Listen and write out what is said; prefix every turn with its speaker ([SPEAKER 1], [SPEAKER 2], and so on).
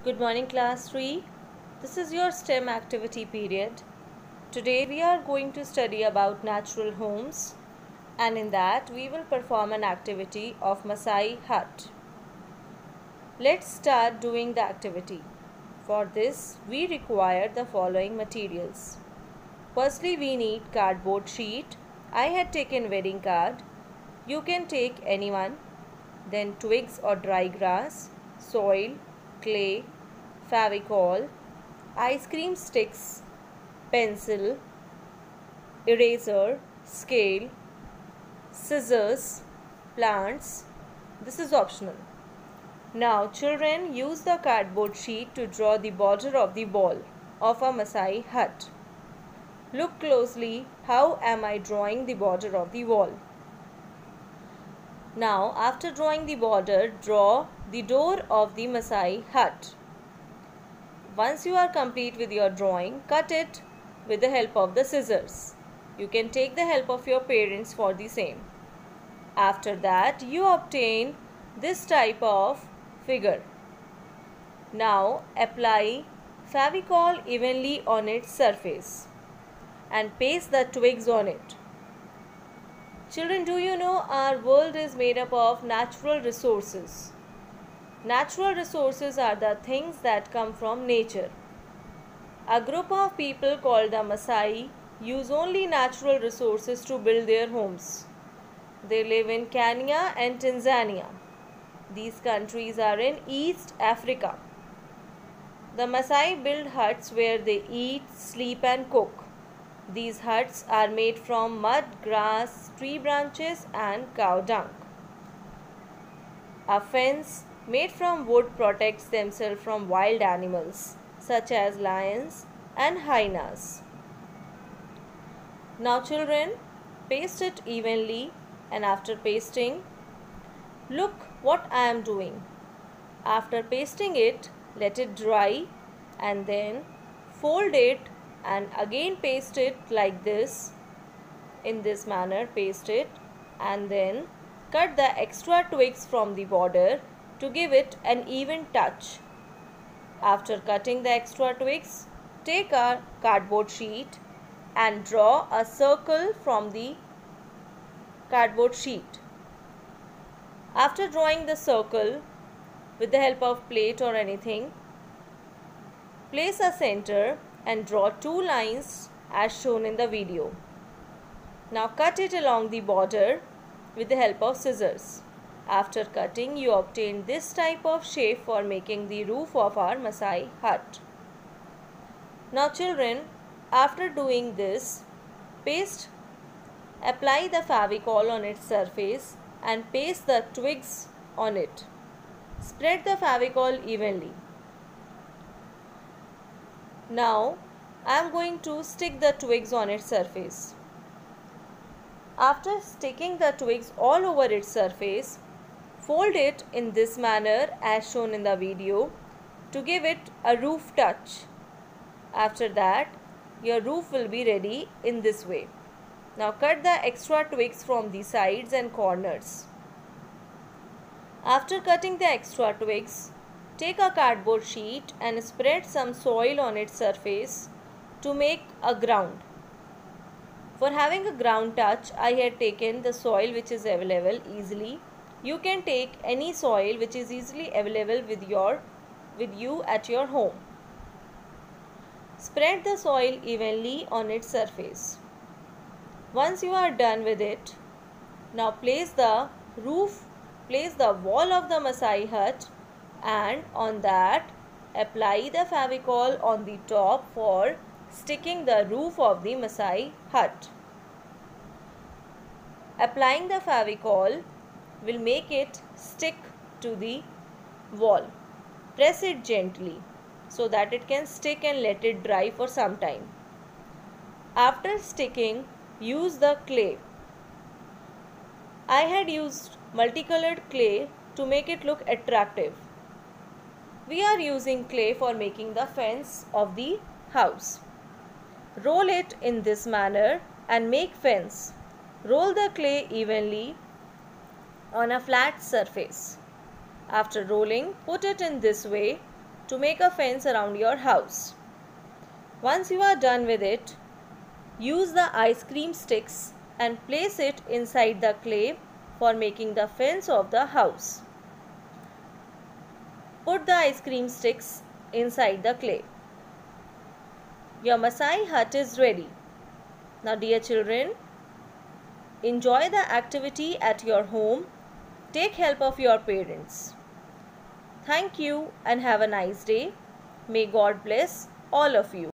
[SPEAKER 1] Good morning, class 3. This is your STEM activity period. Today we are going to study about natural homes, and in that we will perform an activity of Masai hut. Let's start doing the activity. For this we require the following materials. Firstly, we need cardboard sheet. I had taken wedding card. You can take anyone. Then twigs or dry grass, soil, clay, Favicol, ice cream sticks, pencil, eraser, scale, scissors, plants. This is optional. Now children, use the cardboard sheet to draw the border of the wall of a Masai hut. Look closely, how am I drawing the border of the wall? Now after drawing the border, draw the door of the Masai hut. Once you are complete with your drawing, cut it with the help of the scissors. You can take the help of your parents for the same. After that, you obtain this type of figure. Now, apply Favicol evenly on its surface and paste the twigs on it. Children, do you know our world is made up of natural resources? Natural resources are the things that come from nature. A group of people called the Masai use only natural resources to build their homes. They live in Kenya and Tanzania. These countries are in East Africa. The Masai build huts where they eat, sleep and cook. These huts are made from mud, grass, tree branches and cow dung. A fence made from wood protects themselves from wild animals such as lions and hyenas. Now children, paste it evenly, and after pasting, look what I am doing. After pasting it, let it dry and then fold it and again paste it like this. In this manner, paste it and then cut the extra twigs from the border to give it an even touch. After cutting the extra twigs, take a cardboard sheet and draw a circle from the cardboard sheet. After drawing the circle with the help of plate or anything, place a center and draw two lines as shown in the video. Now cut it along the border with the help of scissors. After cutting, you obtain this type of shape for making the roof of our Masai hut. Now children, after doing this, apply the Favicol on its surface and paste the twigs on it. Spread the Favicol evenly. Now I am going to stick the twigs on its surface. After sticking the twigs all over its surface, fold it in this manner as shown in the video to give it a roof touch. After that, your roof will be ready in this way. Now cut the extra twigs from the sides and corners. After cutting the extra twigs, take a cardboard sheet and spread some soil on its surface to make a ground. For having a ground touch, I had taken the soil which is available easily. You can take any soil which is easily available with you at your home. Spread the soil evenly on its surface. Once you are done with it, now place the wall of the Masai hut, and on that apply the Favicol on the top for sticking the roof of the Masai hut. Applying the Favicol will make it stick to the wall. Press it gently so that it can stick and let it dry for some time. After sticking, use the clay. I had used multicolored clay to make it look attractive. We are using clay for making the fence of the house. Roll it in this manner and make fence. Roll the clay evenly on a flat surface. After rolling, put it in this way to make a fence around your house. Once you are done with it, use the ice cream sticks and place it inside the clay for making the fence of the house. Put the ice cream sticks inside the clay. Your Masai hut is ready. Now dear children, enjoy the activity at your home. Take help of your parents. Thank you and have a nice day. May God bless all of you.